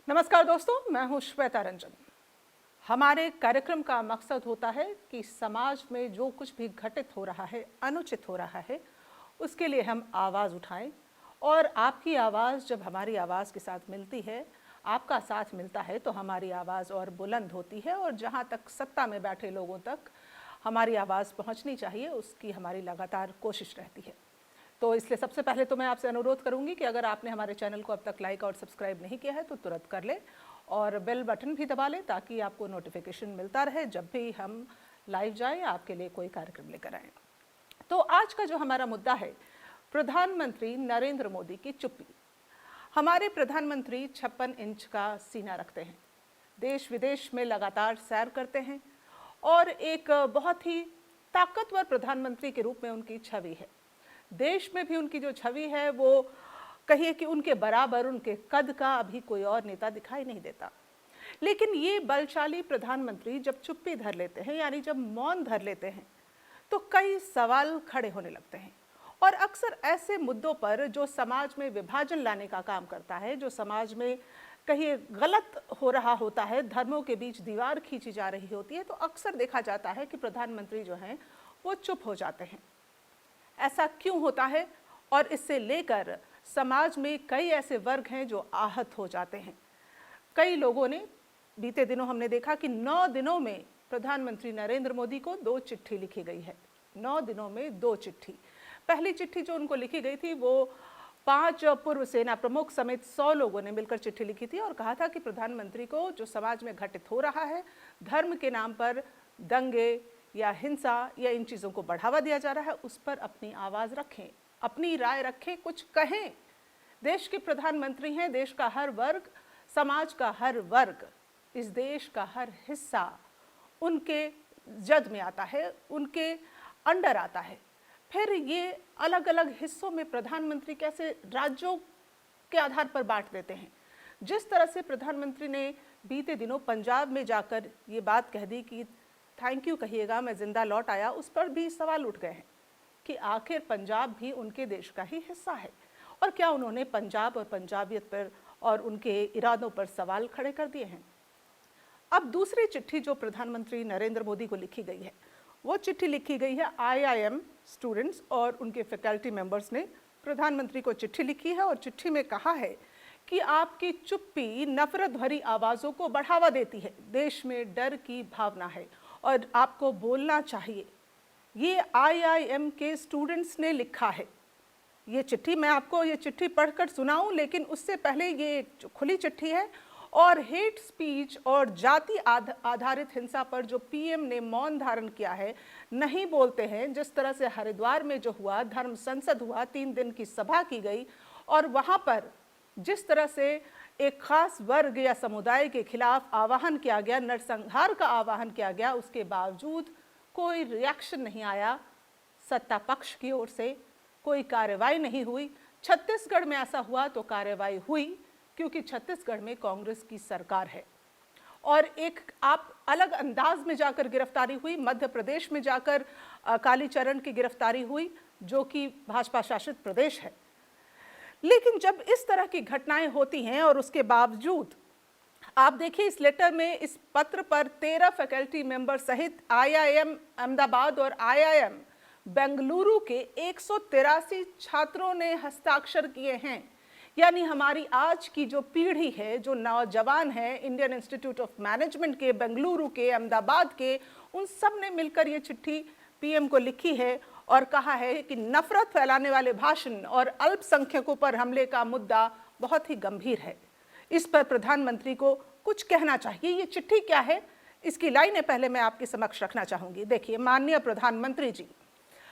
नमस्कार दोस्तों, मैं हूं श्वेता रंजन। हमारे कार्यक्रम का मकसद होता है कि समाज में जो कुछ भी घटित हो रहा है, अनुचित हो रहा है, उसके लिए हम आवाज़ उठाएं। और आपकी आवाज़ जब हमारी आवाज़ के साथ मिलती है, आपका साथ मिलता है, तो हमारी आवाज़ और बुलंद होती है और जहां तक सत्ता में बैठे लोगों तक हमारी आवाज़ पहुंचनी चाहिए, उसकी हमारी लगातार कोशिश रहती है। तो इसलिए सबसे पहले तो मैं आपसे अनुरोध करूंगी कि अगर आपने हमारे चैनल को अब तक लाइक और सब्सक्राइब नहीं किया है तो तुरंत कर लें और बेल बटन भी दबा लें ताकि आपको नोटिफिकेशन मिलता रहे जब भी हम लाइव जाएं, आपके लिए कोई कार्यक्रम लेकर आएँ। तो आज का जो हमारा मुद्दा है, प्रधानमंत्री नरेंद्र मोदी की चुप्पी। हमारे प्रधानमंत्री 56 इंच का सीना रखते हैं, देश विदेश में लगातार सैर करते हैं और एक बहुत ही ताकतवर प्रधानमंत्री के रूप में उनकी छवि है। देश में भी उनकी जो छवि है वो कहिए कि उनके बराबर, उनके कद का अभी कोई और नेता दिखाई नहीं देता। लेकिन ये बलशाली प्रधानमंत्री जब चुप्पी धर लेते हैं, यानी जब मौन धर लेते हैं, तो कई सवाल खड़े होने लगते हैं। और अक्सर ऐसे मुद्दों पर जो समाज में विभाजन लाने का काम करता है, जो समाज में कहीं गलत हो रहा होता है, धर्मों के बीच दीवार खींची जा रही होती है, तो अक्सर देखा जाता है कि प्रधानमंत्री जो हैं वो चुप हो जाते हैं। ऐसा क्यों होता है? और इससे लेकर समाज में कई ऐसे वर्ग हैं जो आहत हो जाते हैं। कई लोगों ने, बीते दिनों हमने देखा कि 9 दिनों में प्रधानमंत्री नरेंद्र मोदी को 2 चिट्ठी लिखी गई है। 9 दिनों में 2 चिट्ठी। पहली चिट्ठी जो उनको लिखी गई थी वो 5 पूर्व सेना प्रमुख समेत 100 लोगों ने मिलकर चिट्ठी लिखी थी और कहा था कि प्रधानमंत्री को जो समाज में घटित हो रहा है, धर्म के नाम पर दंगे या हिंसा या इन चीज़ों को बढ़ावा दिया जा रहा है, उस पर अपनी आवाज़ रखें, अपनी राय रखें, कुछ कहें। देश के प्रधानमंत्री हैं, देश का हर वर्ग, समाज का हर वर्ग, इस देश का हर हिस्सा उनके जद में आता है, उनके अंडर आता है। फिर ये अलग अलग हिस्सों में प्रधानमंत्री कैसे राज्यों के आधार पर बांट देते हैं। जिस तरह से प्रधानमंत्री ने बीते दिनों पंजाब में जाकर ये बात कह दी कि थैंक यू कहिएगा, मैं जिंदा लौट आया, उस पर भी सवाल उठ गए हैं कि आखिर पंजाब भी उनके देश का ही हिस्सा है और क्या उन्होंने पंजाब और पंजाबियत पर और उनके इरादों पर सवाल खड़े कर दिए हैं। अब दूसरी चिट्ठी जो प्रधानमंत्री नरेंद्र मोदी को लिखी गई है, वो चिट्ठी लिखी गई है IIM स्टूडेंट्स और उनके फैकल्टी मेंबर्स ने प्रधानमंत्री को चिट्ठी लिखी है और चिट्ठी में कहा है कि आपकी चुप्पी नफरत भरी आवाज़ों को बढ़ावा देती है, देश में डर की भावना है और आपको बोलना चाहिए। ये IIM के स्टूडेंट्स ने लिखा है ये चिट्ठी। मैं आपको ये चिट्ठी पढ़कर सुनाऊं, लेकिन उससे पहले ये एक खुली चिट्ठी है और हेट स्पीच और जाति आधारित हिंसा पर जो PM ने मौन धारण किया है, नहीं बोलते हैं। जिस तरह से हरिद्वार में जो हुआ, धर्म संसद हुआ, 3 दिन की सभा की गई और वहाँ पर जिस तरह से एक खास वर्ग या समुदाय के खिलाफ आह्वान किया गया, नरसंहार का आह्वान किया गया, उसके बावजूद कोई रिएक्शन नहीं आया सत्ता पक्ष की ओर से, कोई कार्रवाई नहीं हुई। छत्तीसगढ़ में ऐसा हुआ तो कार्रवाई हुई क्योंकि छत्तीसगढ़ में कांग्रेस की सरकार है और एक आप अलग अंदाज में जाकर गिरफ्तारी हुई। मध्य प्रदेश में जाकर कालीचरण की गिरफ्तारी हुई जो कि भाजपा शासित प्रदेश है। लेकिन जब इस तरह की घटनाएं होती हैं और उसके बावजूद आप देखिए इस लेटर में, इस पत्र पर 13 फैकल्टी मेंबर सहित IIM अहमदाबाद और IIM बेंगलुरु के 183 छात्रों ने हस्ताक्षर किए हैं। यानी हमारी आज की जो पीढ़ी है, जो नौजवान है, इंडियन इंस्टीट्यूट ऑफ मैनेजमेंट के, बेंगलुरु के, अहमदाबाद के, उन सब ने मिलकर ये चिट्ठी PM को लिखी है और कहा है कि नफरत फैलाने वाले भाषण और अल्पसंख्यकों पर हमले का मुद्दा बहुत ही गंभीर है। इस पर प्रधानमंत्री को कुछ कहना चाहिए। ये चिट्ठी क्या है, इसकी लाइनें पहले मैं आपके समक्ष रखना चाहूंगी। देखिए, माननीय प्रधानमंत्री जी,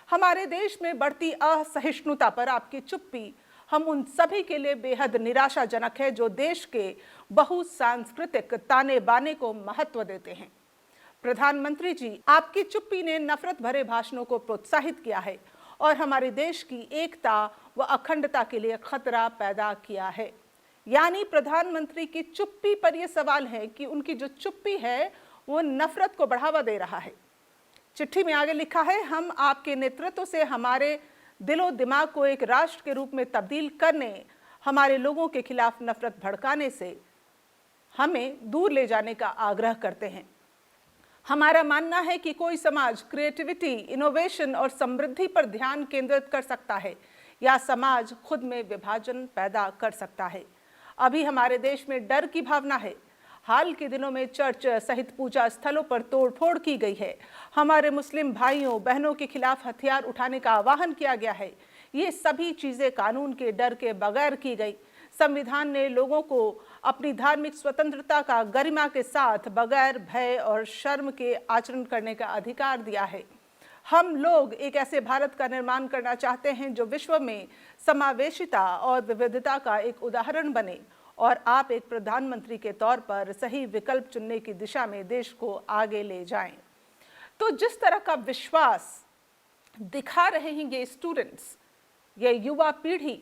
हमारे देश में बढ़ती असहिष्णुता पर आपकी चुप्पी हम उन सभी के लिए बेहद निराशाजनक है जो देश के बहुसांस्कृतिक ताने बाने को महत्व देते हैं। प्रधानमंत्री जी, आपकी चुप्पी ने नफरत भरे भाषणों को प्रोत्साहित किया है और हमारे देश की एकता व अखंडता के लिए खतरा पैदा किया है। यानी प्रधानमंत्री की चुप्पी पर यह सवाल है कि उनकी जो चुप्पी है वो नफरत को बढ़ावा दे रहा है। चिट्ठी में आगे लिखा है, हम आपके नेतृत्व से हमारे दिलो दिमाग को एक राष्ट्र के रूप में तब्दील करने, हमारे लोगों के खिलाफ नफरत भड़काने से हमें दूर ले जाने का आग्रह करते हैं। हमारा मानना है कि कोई समाज क्रिएटिविटी, इनोवेशन और समृद्धि पर ध्यान केंद्रित कर सकता है या समाज खुद में विभाजन पैदा कर सकता है। अभी हमारे देश में डर की भावना है। हाल के दिनों में चर्च सहित पूजा स्थलों पर तोड़फोड़ की गई है। हमारे मुस्लिम भाइयों बहनों के खिलाफ हथियार उठाने का आह्वान किया गया है। ये सभी चीजें कानून के डर के बगैर की गई। संविधान ने लोगों को अपनी धार्मिक स्वतंत्रता का गरिमा के साथ बगैर भय और शर्म के आचरण करने का अधिकार दिया है। हम लोग एक ऐसे भारत का निर्माण करना चाहते हैं जो विश्व में समावेशिता और विविधता का एक उदाहरण बने, और आप एक प्रधानमंत्री के तौर पर सही विकल्प चुनने की दिशा में देश को आगे ले जाएं। तो जिस तरह का विश्वास दिखा रहे हैं ये स्टूडेंट्स, ये युवा पीढ़ी,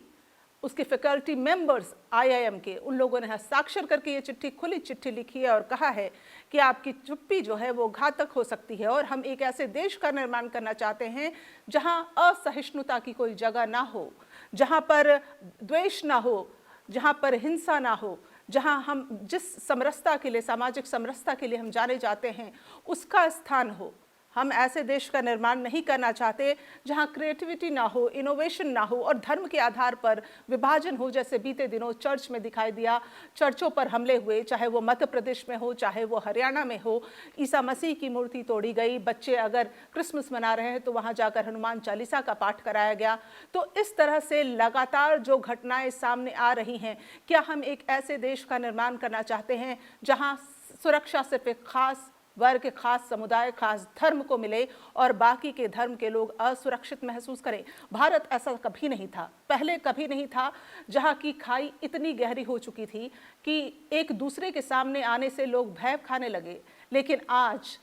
उसके फैकल्टी मेंबर्स IIM के, उन लोगों ने हस्ताक्षर करके ये चिट्ठी, खुली चिट्ठी लिखी है और कहा है कि आपकी चुप्पी जो है वो घातक हो सकती है, और हम एक ऐसे देश का निर्माण करना चाहते हैं जहां असहिष्णुता की कोई जगह ना हो, जहां पर द्वेष ना हो, जहां पर हिंसा ना हो, जहां हम जिस समरसता के लिए, सामाजिक समरसता के लिए हम जाने जाते हैं, उसका स्थान हो। हम ऐसे देश का निर्माण नहीं करना चाहते जहां क्रिएटिविटी ना हो, इनोवेशन ना हो और धर्म के आधार पर विभाजन हो, जैसे बीते दिनों चर्च में दिखाई दिया। चर्चों पर हमले हुए, चाहे वो मध्य प्रदेश में हो, चाहे वो हरियाणा में हो। ईसा मसीह की मूर्ति तोड़ी गई। बच्चे अगर क्रिसमस मना रहे हैं तो वहां जाकर हनुमान चालीसा का पाठ कराया गया। तो इस तरह से लगातार जो घटनाएं सामने आ रही हैं, क्या हम एक ऐसे देश का निर्माण करना चाहते हैं जहां सुरक्षा सिर्फ एक खास वर्ग, खास समुदाय, खास धर्म को मिले और बाकी के धर्म के लोग असुरक्षित महसूस करें? भारत ऐसा कभी नहीं था, पहले कभी नहीं था, जहां की खाई इतनी गहरी हो चुकी थी कि एक दूसरे के सामने आने से लोग भय खाने लगे। लेकिन आज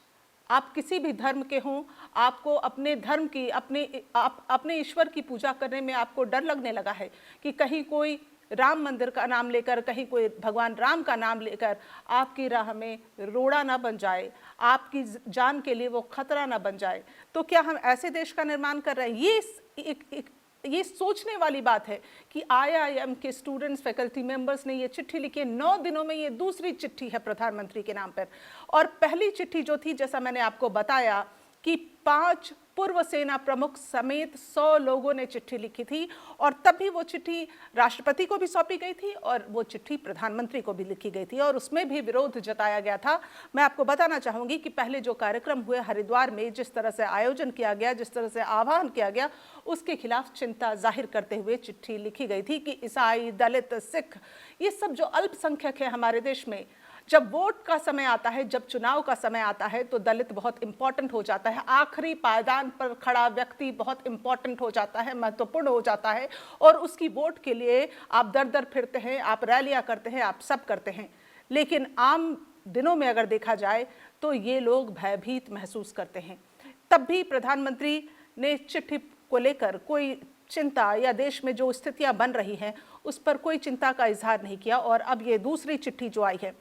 आप किसी भी धर्म के हों, आपको अपने धर्म की, अपने ईश्वर की पूजा करने में आपको डर लगने लगा है कि कहीं कोई राम मंदिर का नाम लेकर, कहीं कोई भगवान राम का नाम लेकर आपकी राह में रोड़ा ना बन जाए, आपकी जान के लिए वो खतरा ना बन जाए। तो क्या हम ऐसे देश का निर्माण कर रहे हैं? ये सोचने वाली बात है कि IIM के स्टूडेंट्स, फैकल्टी मेंबर्स ने ये चिट्ठी लिखी है। 9 दिनों में ये दूसरी चिट्ठी है प्रधानमंत्री के नाम पर। और पहली चिट्ठी जो थी, जैसा मैंने आपको बताया कि 5 पूर्व सेना प्रमुख समेत 100 लोगों ने चिट्ठी लिखी थी, और तब भी वो चिट्ठी राष्ट्रपति को भी सौंपी गई थी और वो चिट्ठी प्रधानमंत्री को भी लिखी गई थी, और उसमें भी विरोध जताया गया था। मैं आपको बताना चाहूंगी कि पहले जो कार्यक्रम हुए हरिद्वार में, जिस तरह से आयोजन किया गया, जिस तरह से आह्वान किया गया, उसके खिलाफ चिंता जाहिर करते हुए चिट्ठी लिखी गई थी कि ईसाई, दलित, सिख, ये सब जो अल्पसंख्यक है हमारे देश में, जब वोट का समय आता है, जब चुनाव का समय आता है, तो दलित बहुत इंपॉर्टेंट हो जाता है। आखिरी पायदान पर खड़ा व्यक्ति बहुत इंपॉर्टेंट हो जाता है, महत्वपूर्ण हो जाता है, और उसकी वोट के लिए आप दर दर फिरते हैं, आप रैलियां करते हैं, आप सब करते हैं। लेकिन आम दिनों में अगर देखा जाए तो ये लोग भयभीत महसूस करते हैं। तब भी प्रधानमंत्री ने चिट्ठी को लेकर कोई चिंता, या देश में जो स्थितियां बन रही हैं उस पर कोई चिंता का इजहार नहीं किया। और अब ये दूसरी चिट्ठी जो आई है,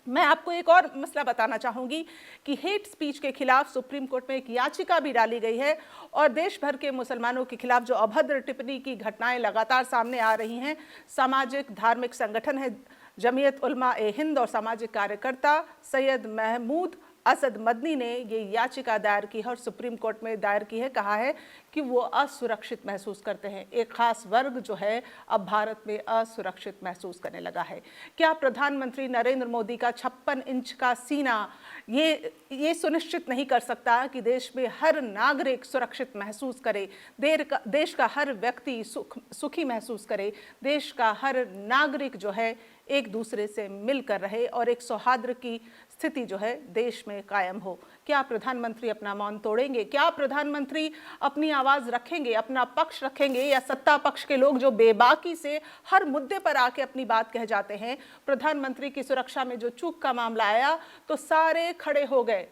मैं आपको एक और मसला बताना चाहूंगी कि हेट स्पीच के खिलाफ सुप्रीम कोर्ट में एक याचिका भी डाली गई है, और देश भर के मुसलमानों के खिलाफ जो अभद्र टिप्पणी की घटनाएं लगातार सामने आ रही हैं, सामाजिक धार्मिक संगठन है जमीयत उलमा ए हिंद और सामाजिक कार्यकर्ता सैयद महमूद असद मदनी ने ये याचिका दायर की है और सुप्रीम कोर्ट में दायर की है। कहा है कि वो असुरक्षित महसूस करते हैं, एक खास वर्ग जो है अब भारत में असुरक्षित महसूस करने लगा है। क्या प्रधानमंत्री नरेंद्र मोदी का 56 इंच का सीना ये सुनिश्चित नहीं कर सकता कि देश में हर नागरिक सुरक्षित महसूस करे, देश का हर व्यक्ति सुखी महसूस करे, देश का हर नागरिक जो है एक दूसरे से मिलकर रहे और एक सौहार्द की स्थिति जो है देश में कायम हो? क्या प्रधानमंत्री अपना मौन तोड़ेंगे? क्या प्रधानमंत्री अपनी आवाज रखेंगे, अपना पक्ष रखेंगे, या सत्ता पक्ष के लोग जो बेबाकी से हर मुद्दे पर आके अपनी बात कह जाते हैं? प्रधानमंत्री की सुरक्षा में जो चूक का मामला आया तो सारे खड़े हो गए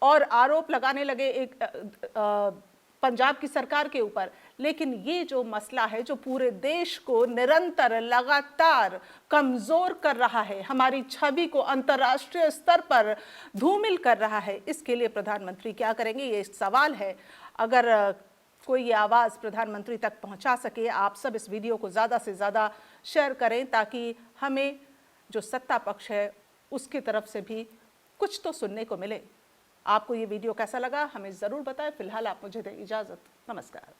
और आरोप लगाने लगे एक पंजाब की सरकार के ऊपर। लेकिन ये जो मसला है जो पूरे देश को निरंतर लगातार कमजोर कर रहा है, हमारी छवि को अंतर्राष्ट्रीय स्तर पर धूमिल कर रहा है, इसके लिए प्रधानमंत्री क्या करेंगे, ये सवाल है। अगर कोई ये आवाज़ प्रधानमंत्री तक पहुंचा सके, आप सब इस वीडियो को ज़्यादा से ज़्यादा शेयर करें ताकि हमें जो सत्ता पक्ष है उसकी तरफ से भी कुछ तो सुनने को मिले। आपको ये वीडियो कैसा लगा हमें ज़रूर बताएं। फिलहाल आप मुझे दें इजाज़त। नमस्कार।